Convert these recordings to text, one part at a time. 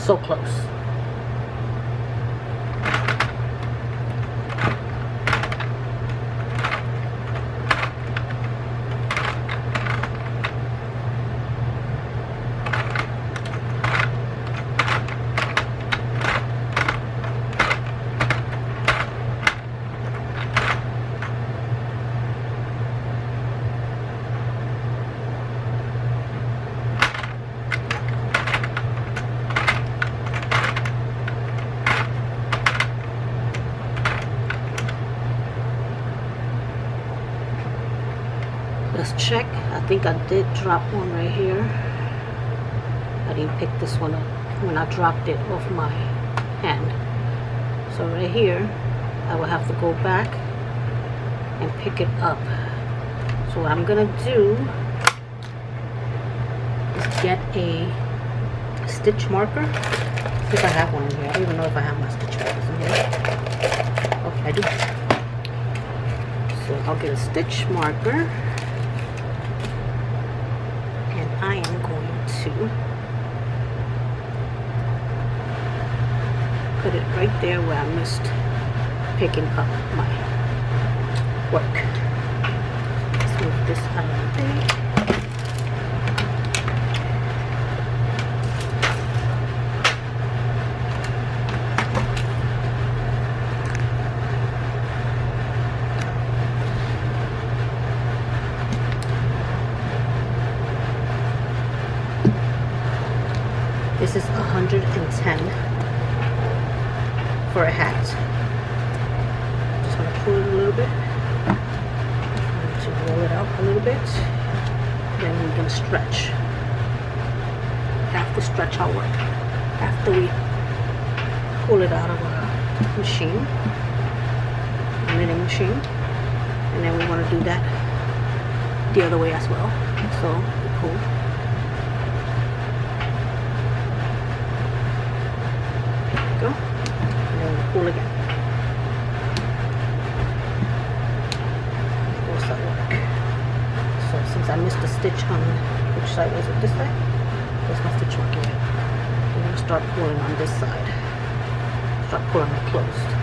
So close. Let's check. I think I did drop one right here. I didn't pick this one up when I dropped it off my hand. So right here, I will have to go back and pick it up. So what I'm gonna do is get a stitch marker. I think I have one in here. I don't even know if I have my stitch markers in here. Okay, I do. So I'll get a stitch marker. I am going to put it right there where I missed picking up my work. Let's move this out of the way. This is 110 for a hat. Just going to pull it a little bit. To roll it out a little bit. Then we can stretch. We have to stretch our work after we pull it out of our machine, knitting machine. And then we want to do that the other way as well. So we pull. Go, and then we pull again. There goes that work. So since I missed a stitch on which side was it? This side? There's my stitch mark here. I'm going to start pulling on this side. Start pulling it closed.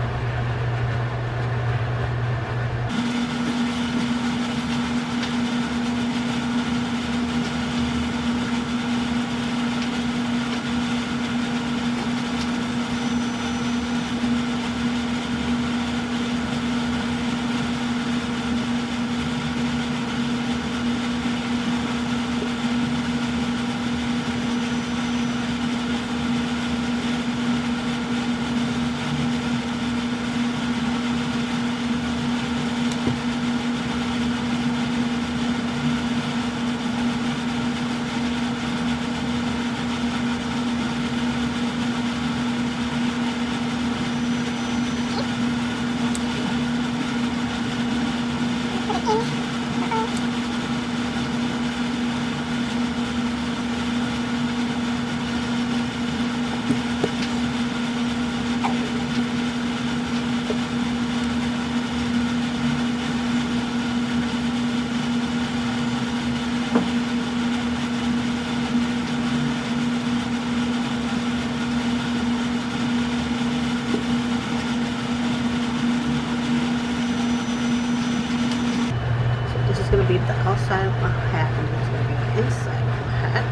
Going to be the outside of my hat, and it's going to be the inside of my hat.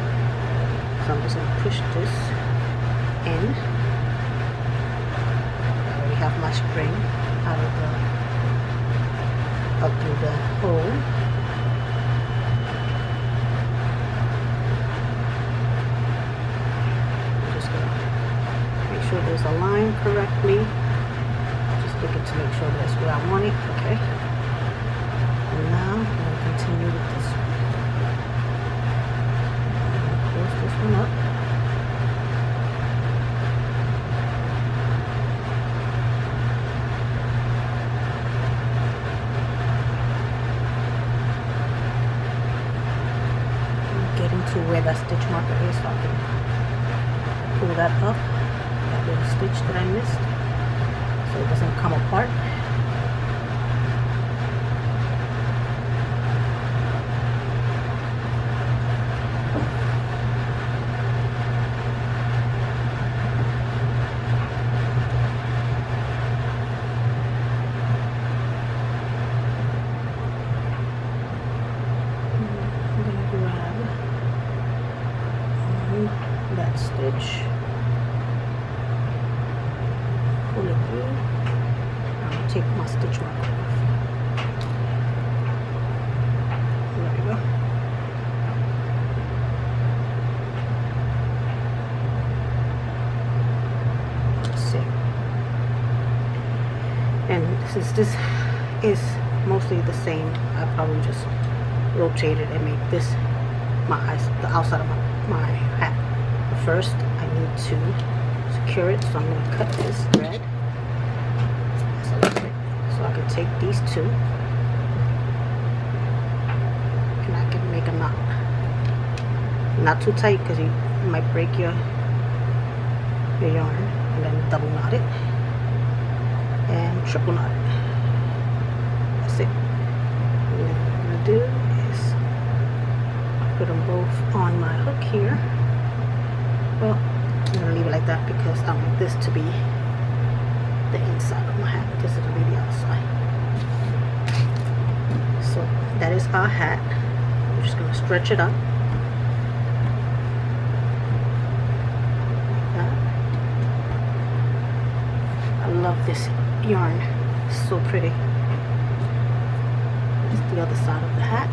So I'm just going to push this in. I already have my string out through the hole. I'm just going to make sure there's aligned correctly. Just looking to make sure that's where I want it. Okay. And now I'm going to continue with this one. I'm going to close this one up. I'm getting to where that stitch marker is, so I can pull that up. That little stitch that I missed, so it doesn't come apart. pull it through. I'm going to take my stitch mark off. There we go. Let's see. And since this is mostly the same, I probably just rotate it and make this the outside of my hat. But first, I need to secure it, so I'm going to cut this thread so I can take these two and I can make a knot. Not too tight because you might break your yarn, and then double knot it and triple knot it. That's it. And then what I'm going to do is put them both on my hook here. Well, I'm going to leave it like that because I want this to be the inside of my hat. This is going to be the outside. So that is our hat. I'm just going to stretch it up. Like that. I love this yarn. It's so pretty. That's the other side of the hat.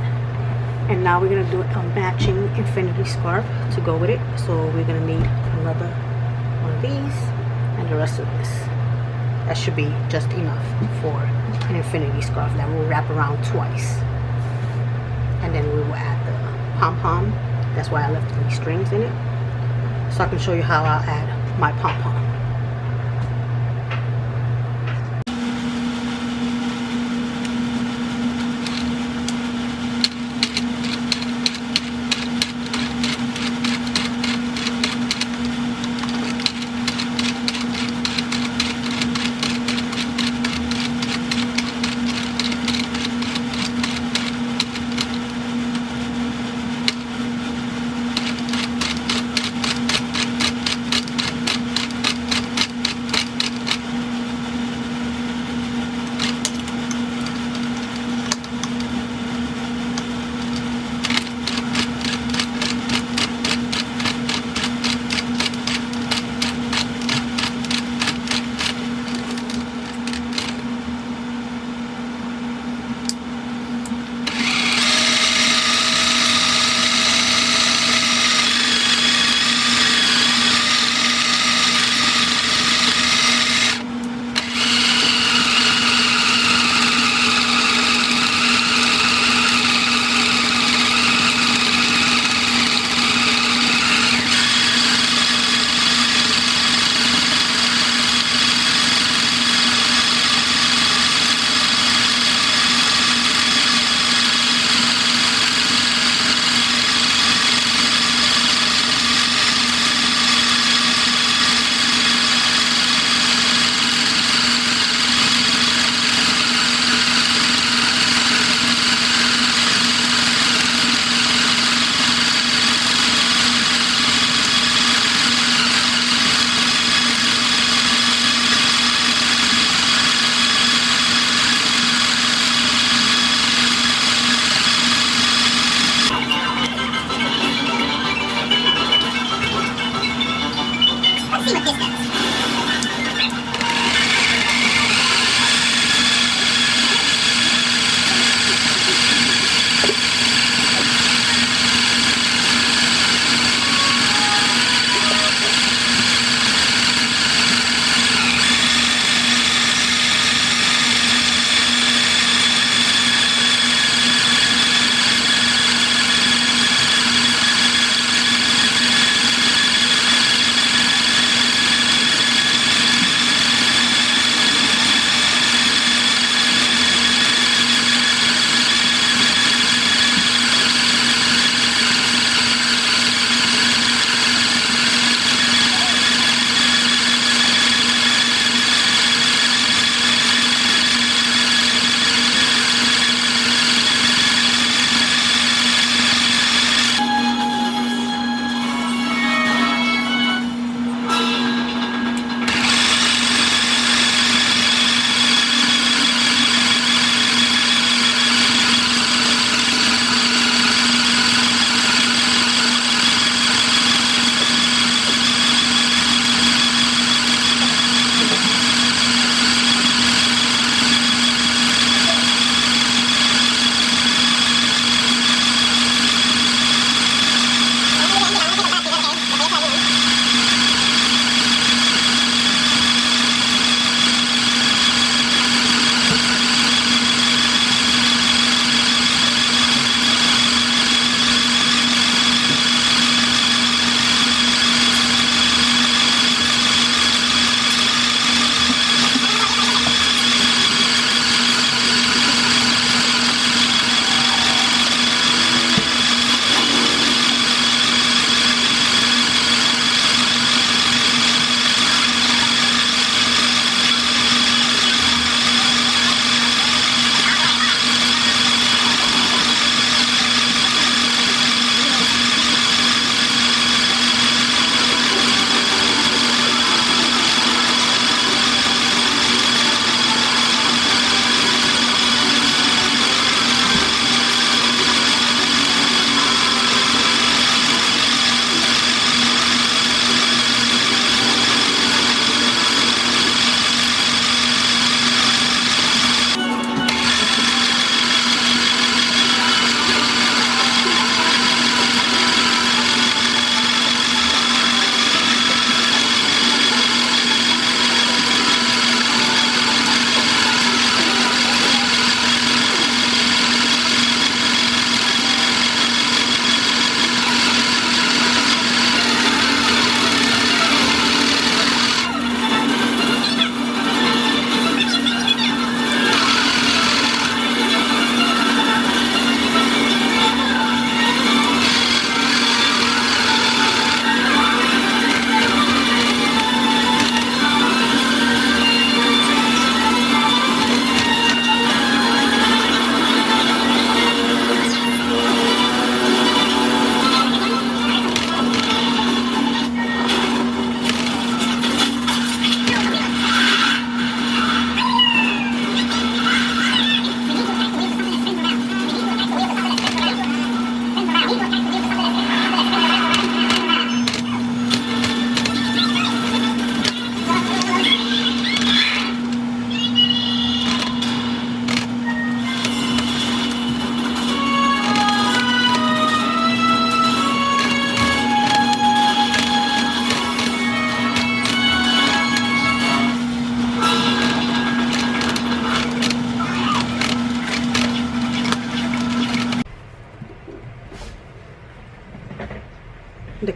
And now we're going to do a matching infinity scarf to go with it. So we're going to need another one of these and the rest of this. That should be just enough for an infinity scarf that will wrap around twice. And then we will add the pom-pom. That's why I left 3 strings in it. So I can show you how I'll add my pom-pom.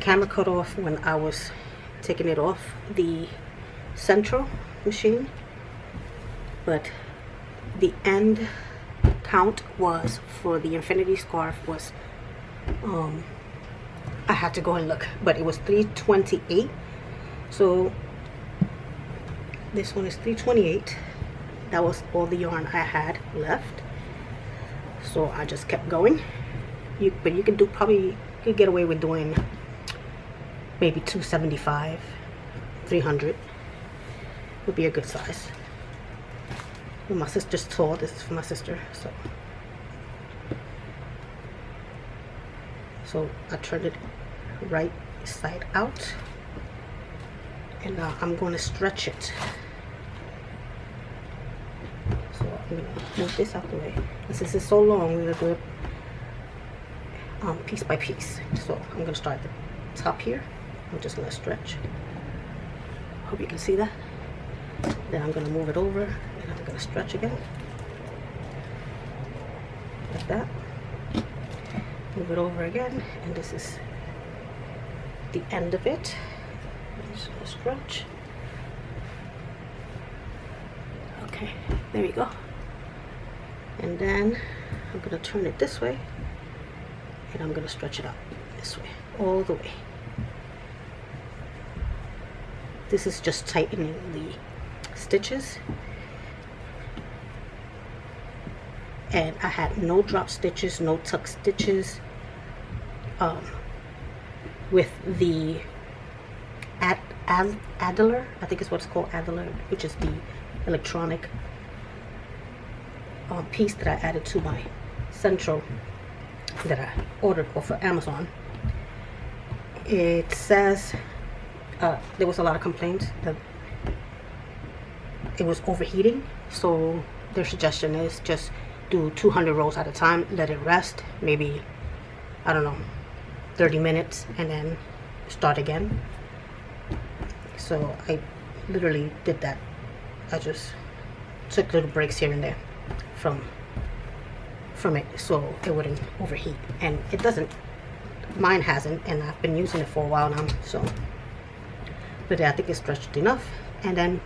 camera cut off when I was taking it off the Sentro machine, but the end count was for the infinity scarf was I had to go and look, but it was 328. So this one is 328. That was all the yarn I had left, so I just kept going. But you could do, probably you could get away with doing maybe 275, 300 would be a good size. Well, my sister's tall. This is for my sister, so I turned it right side out, and now I'm going to stretch it. So I'm going to move this out the way. Since this is so long, we're going to do it piece by piece. So I'm going to start at the top here. I'm just going to stretch. Hope you can see that. Then I'm going to move it over, and I'm going to stretch again like that. Move it over again, and this is the end of it. I'm just going to stretch. Okay, there you go. And then I'm going to turn it this way, and I'm going to stretch it out this way, all the way. This is just tightening the stitches, and I had no drop stitches, no tuck stitches with the Adler, I think is what it's called, Adler, which is the electronic piece that I added to my Sentro that I ordered off of Amazon. It says there was a lot of complaints that it was overheating, so their suggestion is just do 200 rows at a time, let it rest, maybe, I don't know, 30 minutes, and then start again. So I literally did that. I just took little breaks here and there from it, so it wouldn't overheat, and it doesn't. Mine hasn't, and I've been using it for a while now, so. But I think it's stretched enough. And then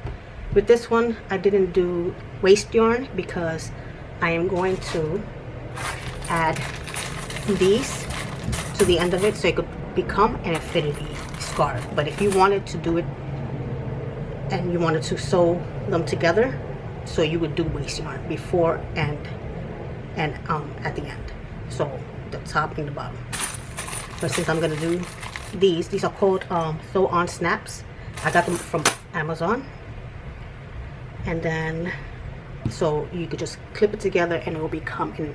with this one, I didn't do waste yarn because I am going to add these to the end of it, so it could become an infinity scarf. But if you wanted to do it and you wanted to sew them together, so you would do waste yarn before and at the end, so the top and the bottom. But since I'm gonna do these are called sew on snaps. I got them from Amazon, and then so you could just clip it together and it will become an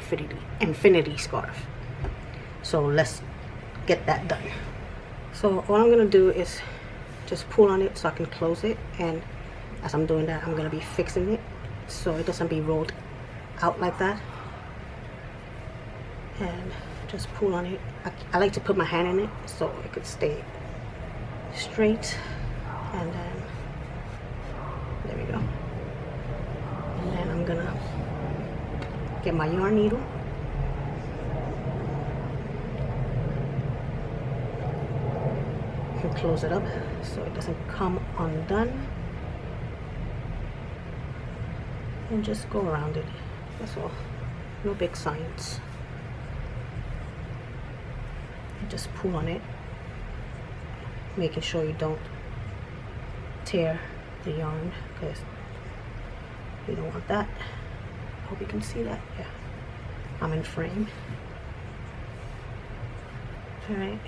infinity scarf. So let's get that done. So all I'm gonna do is just pull on it so I can close it, and as I'm doing that, I'm gonna be fixing it so it doesn't be rolled out like that. And just pull on it. I like to put my hand in it so it could stay straight, and then there we go. And then I'm gonna get my yarn needle and close it up so it doesn't come undone, and just go around it. That's all. No big science. Just pull on it, making sure you don't tear the yarn, because you don't want that. Hope you can see that. Yeah, I'm in frame. All right,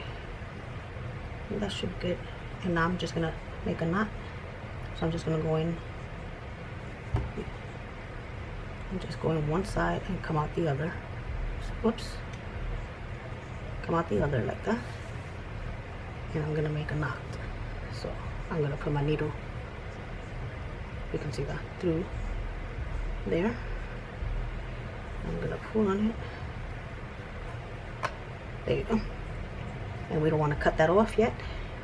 that should be good. And now I'm just gonna make a knot. So I'm just gonna go in and just go in one side and come out the other. Whoops. Come out the other like that, and I'm gonna make a knot. So I'm gonna put my needle, you can see that, through there. I'm gonna pull on it. There you go. And we don't want to cut that off yet.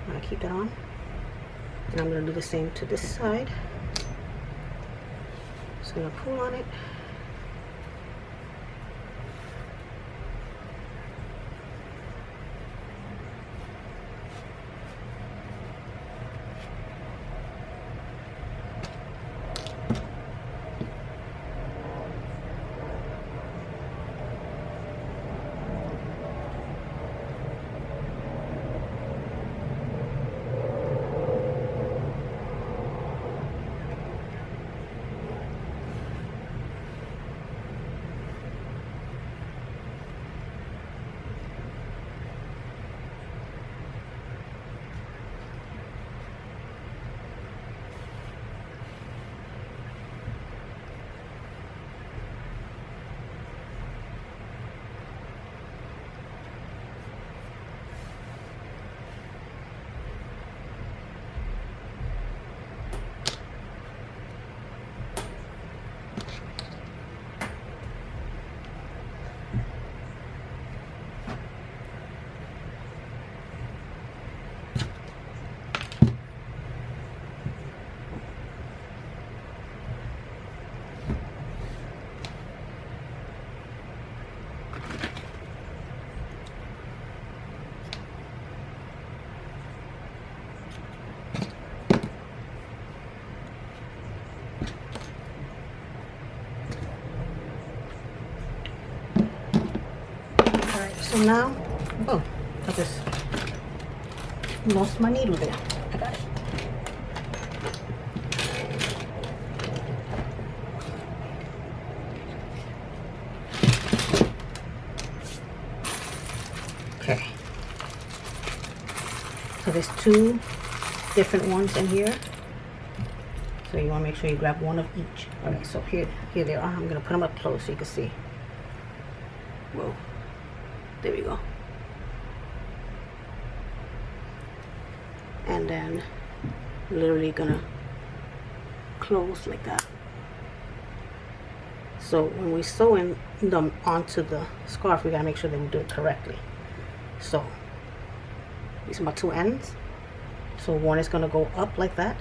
I'm gonna keep that on, and I'm gonna do the same to this side. Just gonna pull on it. So now, oh, I just lost my needle there. I got it. Okay. So there's two different ones in here. So you want to make sure you grab one of each. Alright, so here they are. I'm going to put them up close so you can see. Whoa. There we go. And then literally gonna close like that. So when we sew in them onto the scarf, we gotta make sure that we do it correctly. So these are my two ends. So one is gonna go up like that,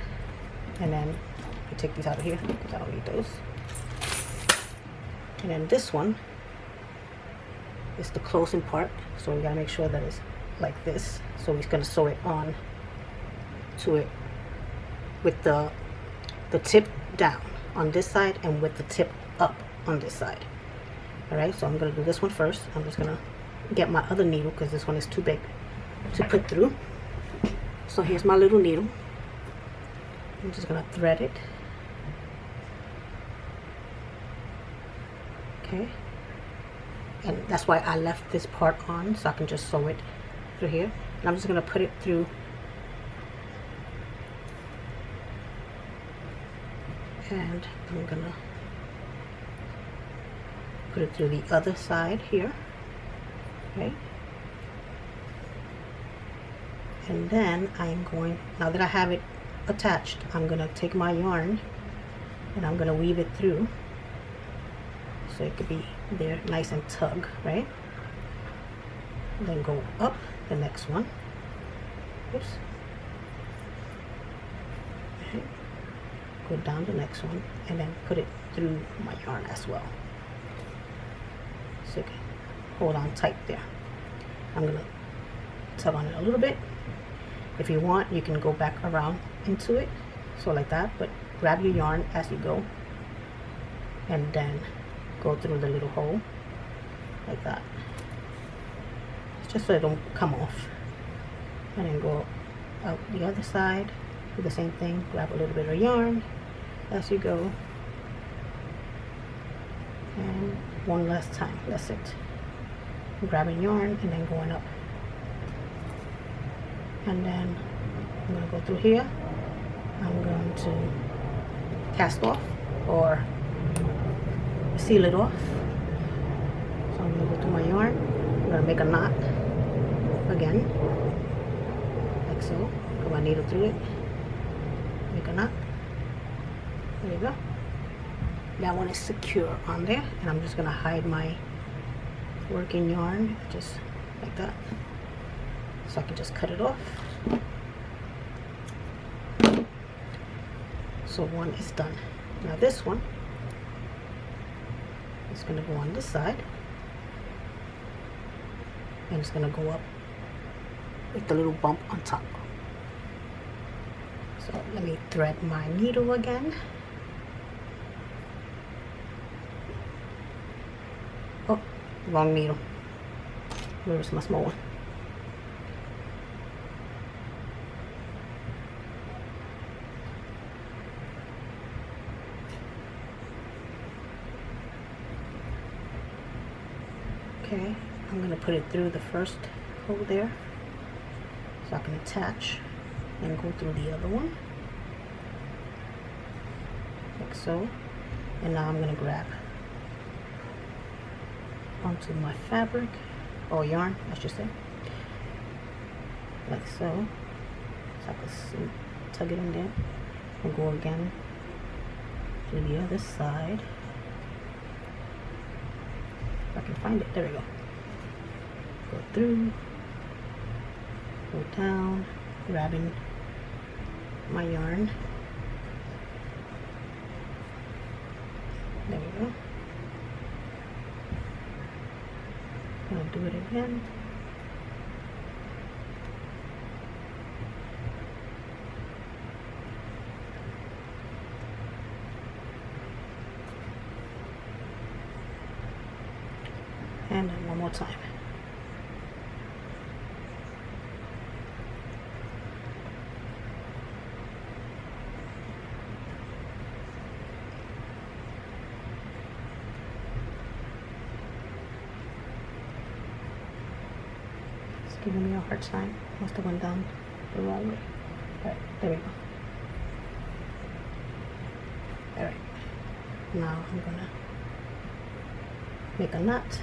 and then you take these out of here because I don't need those. And then this one is the closing part, so we gotta make sure that it's like this. So we're gonna sew it on to it with the tip down on this side and with the tip up on this side. Alright, so I'm gonna do this one first. I'm just gonna get my other needle because this one is too big to put through. So here's my little needle. I'm just gonna thread it. Okay. And that's why I left this part on, so I can just sew it through here. And I'm just going to put it through. And I'm going to put it through the other side here. Okay. And then I'm going, now that I have it attached, I'm going to take my yarn and I'm going to weave it through. So it could be there nice and tug, right? And then go up the next one. Oops. Okay. Go down the next one and then put it through my yarn as well. So you can hold on tight there. I'm gonna tug on it a little bit. If you want, you can go back around into it, so like that, but grab your yarn as you go and then go through the little hole like that, just so it don't come off. And then go out the other side, do the same thing, grab a little bit of yarn as you go, and one last time, that's it. Grabbing yarn and then going up, and then I'm going to go through here. I'm going to cast off or seal it off. So I'm going to go through my yarn. I'm going to make a knot again, like so. Put my needle through it, make a knot. There you go. That one is secure on there, and I'm just going to hide my working yarn just like that, so I can just cut it off. So one is done. Now this one is going to go on this side, and it's going to go up with the little bump on top. So let me thread my needle again. Oh, wrong needle. Where's my small one? Okay, I'm going to put it through the first hole there, so I can attach and go through the other one, like so. And now I'm going to grab onto my fabric, or yarn I should say, like so. So I can tug it in there and go again to the other side. can find it. There we go. Go through, go down, grabbing my yarn. There we go. Gonna do it again. And then one more time. It's giving me a hard time. Must have went down the wrong way. Alright, there we go. Alright. Now I'm gonna make a knot.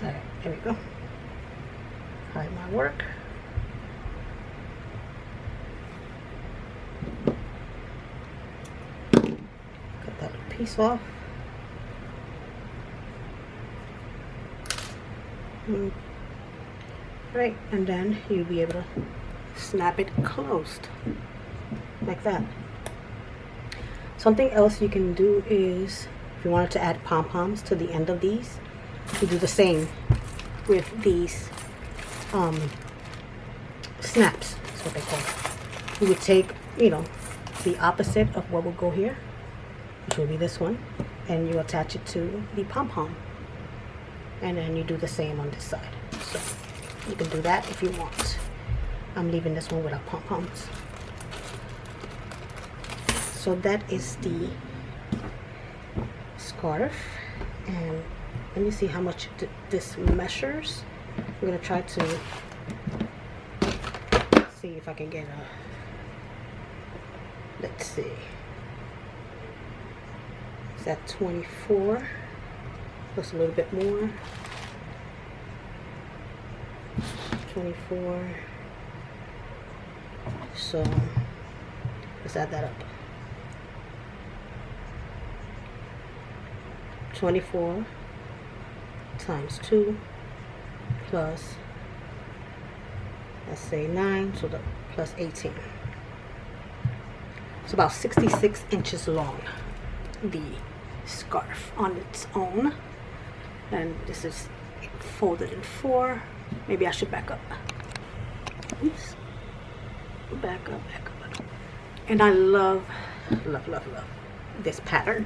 Alright, there we go. Hide my work. Cut that little piece off. Right, and then you'll be able to snap it closed like that. Something else you can do is, if you wanted to add pom-poms to the end of these, you do the same with these snaps. That's what they call it. You would take, you know, the opposite of what will go here, which will be this one, and you attach it to the pom-pom, and then you do the same on this side. So you can do that if you want. I'm leaving this one without pom-poms. So that is the scarf, and let me see how much this measures. I'm gonna try to see if I can get a, let's see, is that 24 plus a little bit more? 24. So let's add that up. 24 times 2 plus, let's say 9, so the plus 18. It's about 66 inches long, the scarf on its own. And this is folded in 4. Maybe I should back up. Oops. Back up. And I love this pattern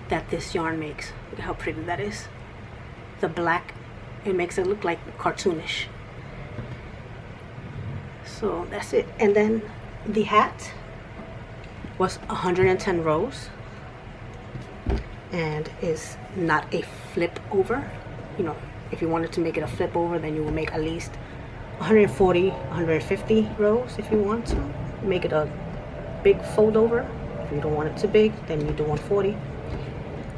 that this yarn makes. Look at how pretty that is. The black, it makes it look like cartoonish. So that's it. And then the hat was 110 rows and is not a flip over. You know, if you wanted to make it a flip over, then you will make at least 140, 150 rows if you want to. Make it a big fold over. If you don't want it too big, then you do 140.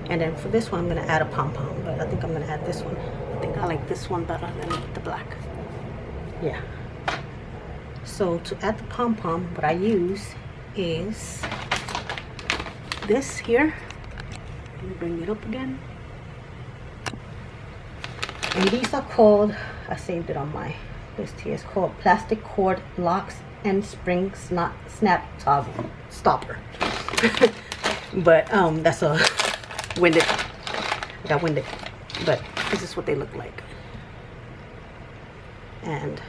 And then for this one, I'm going to add a pom-pom, but I think I'm going to add this one. I think I like this one better than the black. Yeah. So to add the pom-pom, what I use is this here. Let me bring it up again. And these are called, I saved it on my list here, it's called plastic cord locks and spring snap toggle stopper. But that's a winded, I got winded, but this is what they look like. And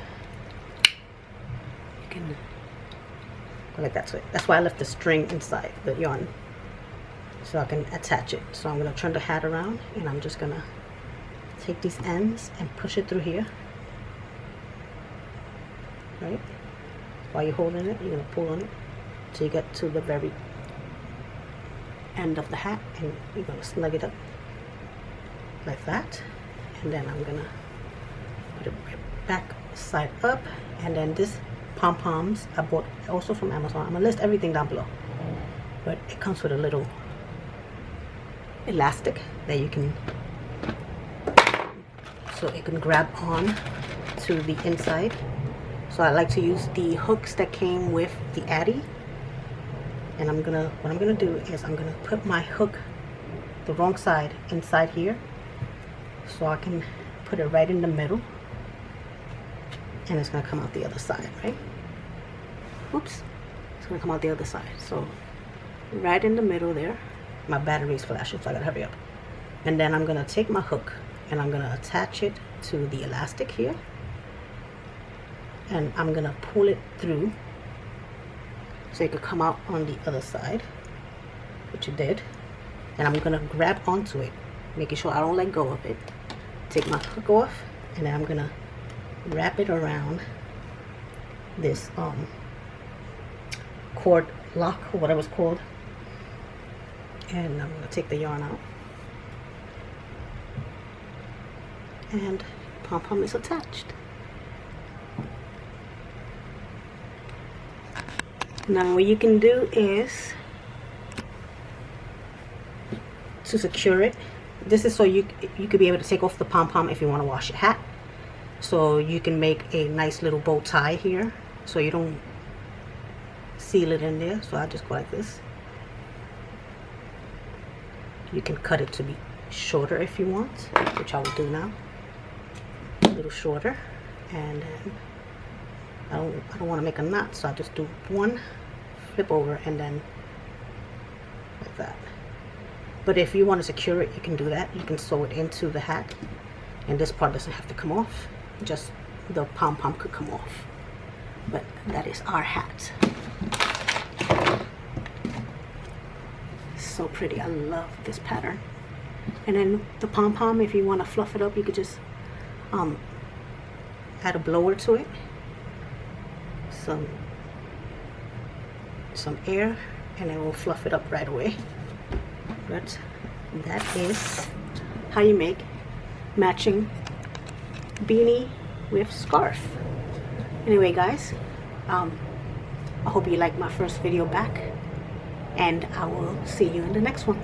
you can go like that. So that's why I left the string inside the yarn, so I can attach it. So I'm gonna turn the hat around, and I'm just gonna take these ends and push it through here. Right? While you're holding it, you're gonna pull on it till you get to the very end of the hat, and you're gonna snug it up like that. And then I'm gonna put it right back side up. And then this pom-poms I bought also from Amazon. I'm gonna list everything down below, but it comes with a little elastic that you can, so it can grab on to the inside So I like to use the hooks that came with the Addy. And what I'm gonna do is I'm gonna put my hook, the wrong side, inside here, so I can put it right in the middle, and it's gonna come out the other side, right? Oops, it's gonna come out the other side. So right in the middle there. My battery's flashing, so I gotta hurry up. And then I'm gonna take my hook and I'm gonna attach it to the elastic here, and I'm gonna pull it through so it could come out on the other side, which it did. And I'm gonna grab onto it, making sure I don't let go of it. Take my hook off, and then I'm gonna wrap it around this cord lock, or whatever it's called. And I'm gonna take the yarn out, and pom-pom is attached. Now what you can do is to secure it. This is so you could be able to take off the pom-pom if you want to wash your hat. So you can make a nice little bow tie here, so you don't seal it in there. So I just go like this. You can cut it to be shorter if you want, which I will do now. A little shorter, and then I don't want to make a knot, so I just do one flip over and then like that. But if you want to secure it, you can do that. You can sew it into the hat, and this part doesn't have to come off, just the pom-pom could come off. But that is our hat. So pretty. I love this pattern. And then the pom-pom, if you want to fluff it up, you could just add a blower to it, some air, and it will fluff it up right away. But that is how you make matching beanie with scarf. Anyway guys, I hope you liked my first video back, and I will see you in the next one.